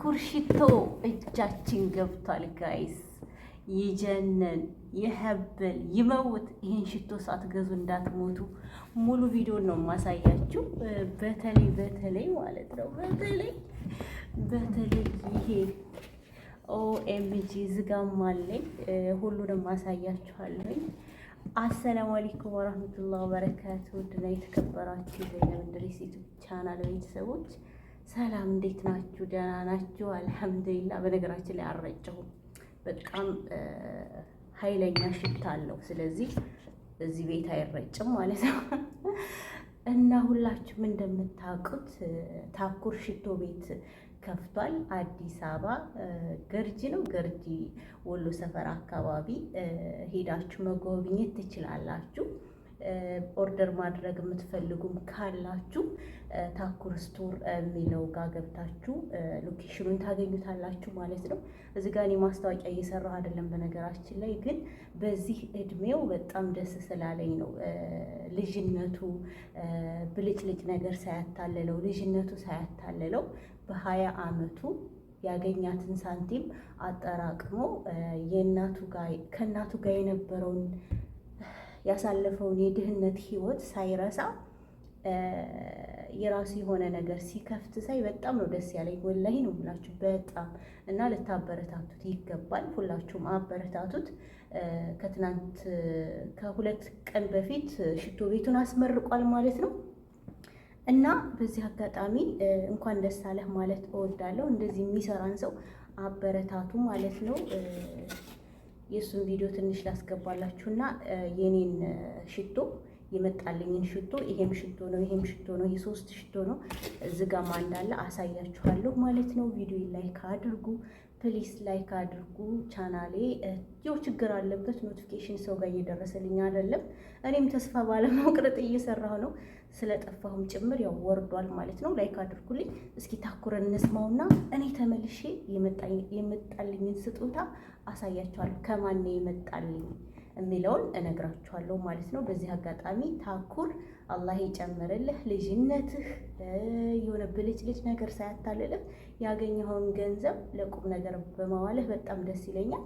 ታኩር ሽቶ እጃችን ገብቷል ጋይስ። ይጀነን ይሄብል ይመውት። ይሄን ሽቶ ሳትገዙ እንዳትሞቱ። ሙሉ ቪዲዮ ነው ማሳያችሁ። በተለይ ማለት ነው በተለይ ይሄ ኦኤምጂ ዝጋም አለኝ። ሁሉንም ማሳያችኋለሁ። አሰላሙ አለይኩም ወራህመቱላሂ ወበረካቱ። ድና የተከበራችሁ የዘይነብ እንድሪስ ዩቲዩብ ቻናል ቤተሰቦች ሰላም፣ እንዴት ናችሁ? ደህና ናችሁ? አልሐምዱሊላህ። በነገራችን ላይ አልረጨሁም፣ በጣም ኃይለኛ ሽታ አለው። ስለዚህ እዚህ ቤት አይረጭም ማለት ነው። እና ሁላችሁም እንደምታውቁት ታኩር ሽቶ ቤት ከፍቷል። አዲስ አበባ ገርጂ ነው፣ ገርጂ ወሎ ሰፈር አካባቢ ሄዳችሁ መጎብኘት ትችላላችሁ። ኦርደር ማድረግ የምትፈልጉም ካላችሁ ታኩር ስቶር የሚለው ጋር ገብታችሁ ሎኬሽኑን ታገኙታላችሁ ማለት ነው። እዚህ ጋር እኔ ማስታወቂያ እየሰራሁ አይደለም። በነገራችን ላይ ግን በዚህ እድሜው በጣም ደስ ስላለኝ ነው። ልጅነቱ ብልጭልጭ ነገር ሳያታለለው፣ ልጅነቱ ሳያታለለው በ20 ዓመቱ ያገኛትን ሳንቲም አጠራቅሞ ከእናቱ ጋር የነበረውን ያሳለፈውን የድህነት ህይወት ሳይረሳ የራሱ የሆነ ነገር ሲከፍት ሳይ በጣም ነው ደስ ያለኝ። ወላሂ ነው የምላችሁ በጣም እና ልታበረታቱት ይገባል። ሁላችሁም አበረታቱት። ከሁለት ቀን በፊት ሽቶ ቤቱን አስመርቋል ማለት ነው። እና በዚህ አጋጣሚ እንኳን ደስ አለህ ማለት እወዳለሁ። እንደዚህ የሚሰራን ሰው አበረታቱ ማለት ነው። የእሱን ቪዲዮ ትንሽ ላስገባላችሁና የኔን ሽቶ የመጣልኝን ሽቶ ይሄም ሽቶ ነው፣ ይሄም ሽቶ ነው፣ ይሄ 3 ሽቶ ነው። እዚህ ጋር እንዳለ አሳያችኋለሁ ማለት ነው። ቪዲዮ ላይክ አድርጉ ፕሊስ፣ ላይክ አድርጉ። ቻናሌ ያው ችግር አለበት፣ ኖቲፊኬሽን ሰው ጋር እየደረሰልኝ አይደለም። እኔም ተስፋ ባለመቁረጥ እየሰራሁ ነው፣ ስለጠፋሁም ጭምር ያው ወርዷል ማለት ነው። ላይክ አድርጉልኝ። እስኪ ታኩረን እንስማውና እኔ ተመልሼ የመጣልኝን ስጦታ አሳያችኋለሁ። ከማን ነው የመጣልኝ የሚለውን እነግራችኋለሁ ማለት ነው። በዚህ አጋጣሚ ታኩር አላህ ይጨምርልህ። ልጅነትህ የሆነ ብልጭልጭ ነገር ሳያታልልህ ያገኘኸውን ገንዘብ ለቁም ነገር በማዋልህ በጣም ደስ ይለኛል፣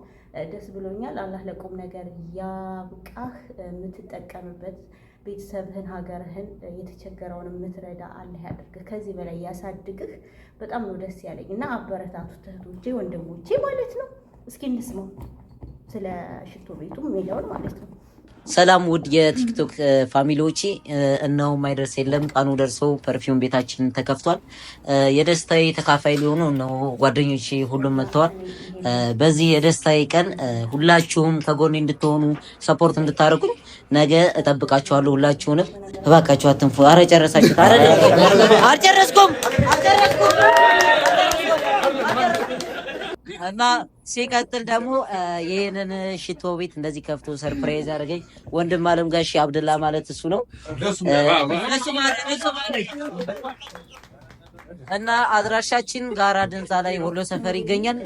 ደስ ብሎኛል። አላህ ለቁም ነገር ያብቃህ፣ የምትጠቀምበት ቤተሰብህን፣ ሀገርህን፣ የተቸገረውን የምትረዳ አላህ ያድርግህ፣ ከዚህ በላይ ያሳድግህ። በጣም ነው ደስ ያለኝ እና አበረታቱት እህቶቼ፣ ወንድሞቼ ማለት ነው። እስኪ እንስማው ስለ ሽቶ ቤቱ የሚለውን ማለት ነው። ሰላም ውድ የቲክቶክ ፋሚሊዎቼ፣ እነሆ ማይደርስ የለም ቀኑ ደርሶ ፐርፊውም ቤታችን ተከፍቷል። የደስታዬ ተካፋይ ሊሆኑ እነሆ ጓደኞቼ ሁሉም መጥተዋል። በዚህ የደስታዬ ቀን ሁላችሁም ከጎኔ እንድትሆኑ ሰፖርት እንድታደርጉ ነገ እጠብቃችኋለሁ። ሁላችሁንም እባካችሁ አትንፉ። አረ ጨረሳችሁ? አልጨረስኩም። እና ሲቀጥል ደግሞ ይህንን ሽቶ ቤት እንደዚህ ከፍቶ ሰርፕራይዝ ያደረገኝ ወንድም አለም ጋሽ አብደላ ማለት እሱ ነው። እና አድራሻችን ጋራ ድንፃ ላይ ወሎ ሰፈር ይገኛል።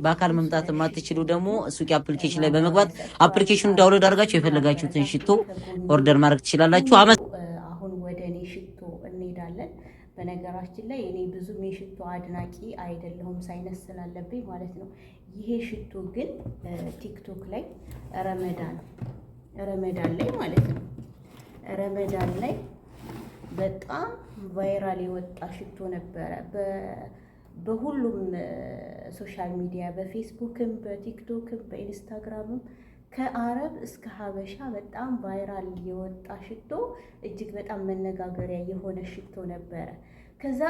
በአካል መምጣት የማትችሉ ደግሞ ሱቂ አፕሊኬሽን ላይ በመግባት አፕሊኬሽኑ ዳውንሎድ አድርጋችሁ የፈለጋችሁትን ሽቶ ኦርደር ማድረግ ትችላላችሁ። አሁን ወደ እኔ ሽቶ እንሄዳለን። በነገራችን ላይ እኔ ብዙም የሽቶ አድናቂ አይደለሁም፣ ሳይነስ ስላለብኝ ማለት ነው። ይሄ ሽቶ ግን ቲክቶክ ላይ ረመዳን ላይ ማለት ነው፣ ረመዳን ላይ በጣም ቫይራል የወጣ ሽቶ ነበረ። በሁሉም ሶሻል ሚዲያ በፌስቡክም፣ በቲክቶክም፣ በኢንስታግራምም ከአረብ እስከ ሀበሻ በጣም ቫይራል የወጣ ሽቶ፣ እጅግ በጣም መነጋገሪያ የሆነ ሽቶ ነበረ። ከዛ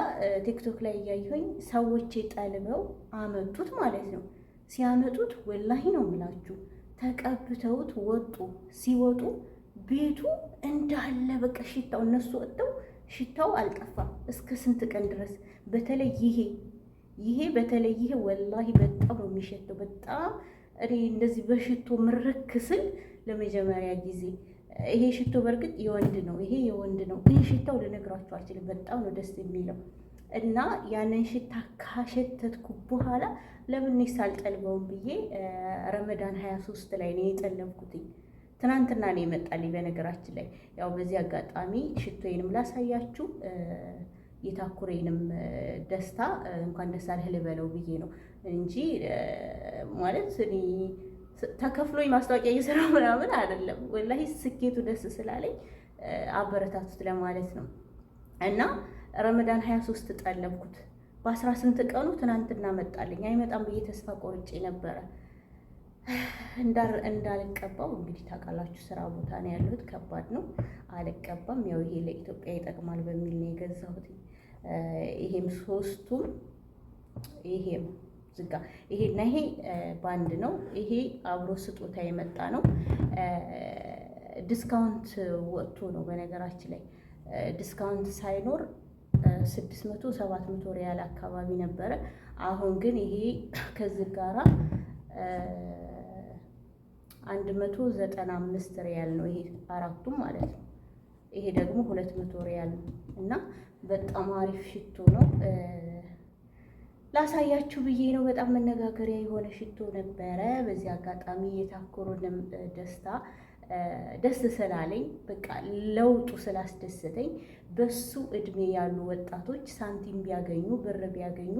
ቲክቶክ ላይ እያየሁኝ ሰዎች ጠልበው አመጡት ማለት ነው። ሲያመጡት ወላሂ ነው የምላችሁ ተቀብተውት ወጡ። ሲወጡ ቤቱ እንዳለ በቃ ሽታው፣ እነሱ ወጥተው ሽታው አልጠፋም እስከ ስንት ቀን ድረስ። በተለይ ይሄ ወላሂ በጣም ነው የሚሸተው። በጣም እኔ እንደዚህ በሽቶ ምርክ ስል ለመጀመሪያ ጊዜ። ይሄ ሽቶ በእርግጥ የወንድ ነው፣ ይሄ የወንድ ነው። ይሄ ሽታው ልነግራችሁ አልችልም፣ በጣም ነው ደስ የሚለው። እና ያንን ሽታ ካሸተትኩ በኋላ ለምን ሳልጠልበውም ብዬ ረመዳን 23 ላይ ነው የጠለብኩትኝ። ትናንትና ነው የመጣልኝ። በነገራችን ላይ ያው በዚህ አጋጣሚ ሽቶዬንም ላሳያችሁ። የታኩሬንም ደስታ እንኳን ደስ አለህ ልበለው ብዬ ነው እንጂ ማለት እኔ ተከፍሎኝ ማስታወቂያ እየሰራ ምናምን አይደለም። ወላሂ ስኬቱ ደስ ስላለኝ አበረታቱት ለማለት ነው። እና ረመዳን 23 ጠለብኩት። በ18 ቀኑ ትናንትና መጣልኝ። አይመጣም ብዬ ተስፋ ቆርጬ ነበረ እንዳልቀባው። እንግዲህ ታውቃላችሁ ስራ ቦታ ነው ያለሁት፣ ከባድ ነው። አልቀባም። ያው ይሄ ለኢትዮጵያ ይጠቅማል በሚል ነው የገዛሁት። ይሄም ሶስቱም ይሄም ዝጋ ይሄና ይሄ ባንድ ነው። ይሄ አብሮ ስጦታ የመጣ ነው። ዲስካውንት ወጥቶ ነው በነገራችን ላይ ዲስካውንት ሳይኖር 600-700 ሪያል አካባቢ ነበረ። አሁን ግን ይሄ ከዚህ ጋራ 195 ሪያል ነው። ይሄ አራቱም ማለት ነው። ይሄ ደግሞ 200 ሪያል ነው እና በጣም አሪፍ ሽቶ ነው። ላሳያችሁ ብዬ ነው። በጣም መነጋገሪያ የሆነ ሽቶ ነበረ። በዚህ አጋጣሚ የታኩሩንም ደስታ ደስ ስላለኝ በቃ ለውጡ ስላስደሰተኝ በሱ እድሜ ያሉ ወጣቶች ሳንቲም ቢያገኙ ብር ቢያገኙ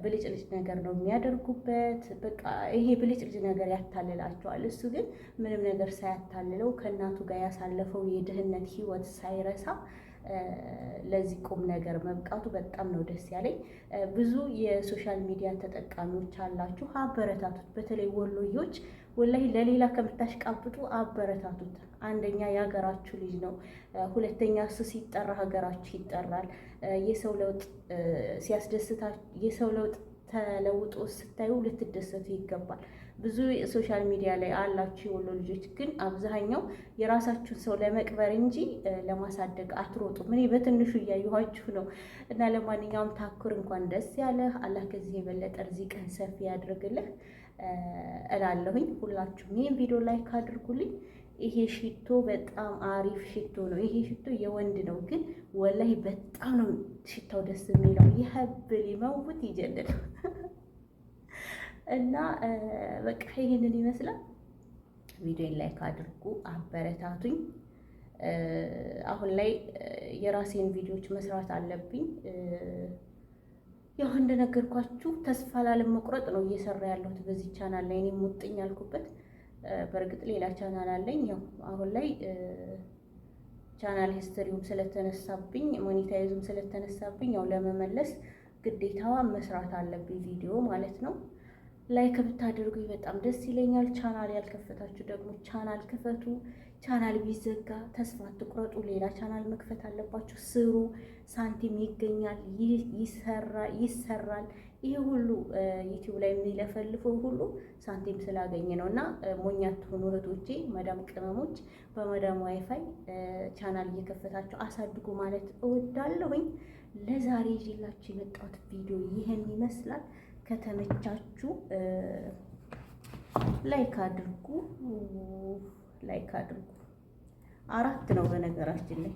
ብልጭልጭ ነገር ነው የሚያደርጉበት። በቃ ይሄ ብልጭልጭ ነገር ያታልላቸዋል። እሱ ግን ምንም ነገር ሳያታልለው ከእናቱ ጋር ያሳለፈው የድህነት ህይወት ሳይረሳ ለዚህ ቁም ነገር መብቃቱ በጣም ነው ደስ ያለኝ። ብዙ የሶሻል ሚዲያ ተጠቃሚዎች አላችሁ፣ አበረታቱት። በተለይ ወሎዮች ወላሂ ለሌላ ከምታሽቃብጡ አበረታቱት። አንደኛ የሀገራችሁ ልጅ ነው፣ ሁለተኛ እሱ ሲጠራ ሀገራችሁ ይጠራል። የሰው ለውጥ ሲያስደስታችሁ፣ የሰው ለውጥ ተለውጦ ስታዩ ልትደሰቱ ይገባል። ብዙ ሶሻል ሚዲያ ላይ አላችሁ የወሎ ልጆች፣ ግን አብዛኛው የራሳችሁን ሰው ለመቅበር እንጂ ለማሳደግ አትሮጡም። እኔ በትንሹ እያየኋችሁ ነው። እና ለማንኛውም ታኩር እንኳን ደስ ያለህ፣ አላህ ከዚህ የበለጠ ርዚቅህን ሰፊ ያድርግልህ እላለሁኝ። ሁላችሁም ይህን ቪዲዮ ላይክ አድርጉልኝ። ይሄ ሽቶ በጣም አሪፍ ሽቶ ነው። ይሄ ሽቶ የወንድ ነው፣ ግን ወላሂ በጣም ነው ሽታው ደስ የሚለው። ይሀብል ይመውት ይጀልል እና በቃ ይሄንን ይመስላል። ቪዲዮን ላይክ አድርጉ፣ አበረታቱኝ። አሁን ላይ የራሴን ቪዲዮዎች መስራት አለብኝ። ያው እንደነገርኳችሁ ተስፋ ላለመቁረጥ ነው እየሰራ ያለሁት በዚህ ቻናል ላይ። እኔም ሙጥኝ ያልኩበት በእርግጥ ሌላ ቻናል አለኝ። ያው አሁን ላይ ቻናል ሂስትሪውም ስለተነሳብኝ ሞኔታይዙም ስለተነሳብኝ ያው ለመመለስ ግዴታዋ መስራት አለብኝ ቪዲዮ ማለት ነው። ላይክ ብታደርጉኝ በጣም ደስ ይለኛል። ቻናል ያልከፈታችሁ ደግሞ ቻናል ክፈቱ። ቻናል ቢዘጋ ተስፋ አትቁረጡ። ሌላ ቻናል መክፈት አለባችሁ። ስሩ፣ ሳንቲም ይገኛል፣ ይሰራል። ይሄ ሁሉ ዩቲዩብ ላይ የሚለፈልፈው ሁሉ ሳንቲም ስላገኘ ነው። እና ሞኝ አትሁኑ እህቶቼ፣ መዳም ቅመሞች፣ በመዳም ዋይፋይ ቻናል እየከፈታችሁ አሳድጉ ማለት እወዳለሁኝ። ለዛሬ ይዤላችሁ የመጣሁት ቪዲዮ ይህን ይመስላል። ከተመቻችሁ ላይክ አድርጉ፣ ላይክ አድርጉ። 4 ነው በነገራችን ላይ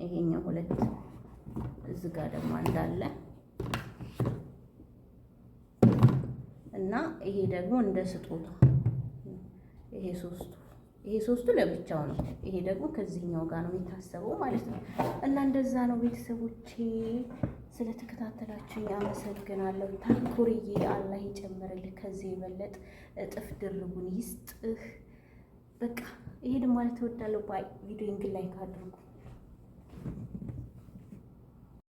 ይሄኛው 2 እዚህ ጋር ደግሞ እንዳለ እና ይሄ ደግሞ እንደ ስጦታ ይሄ ሶስቱ ለብቻው ነው። ይሄ ደግሞ ከዚህኛው ጋር ነው የሚታሰበው ማለት ነው። እና እንደዛ ነው ቤተሰቦቼ። ስለተከታተላችሁ አመሰግናለሁ። ታኩርዬ አላህ ይጨምርልህ፣ ከዚህ የበለጠ እጥፍ ድርቡን ይስጥህ። በቃ ይሄን ማለት እወዳለሁ። ባይ ቪዲዮን ግን ላይክ አድርጉ።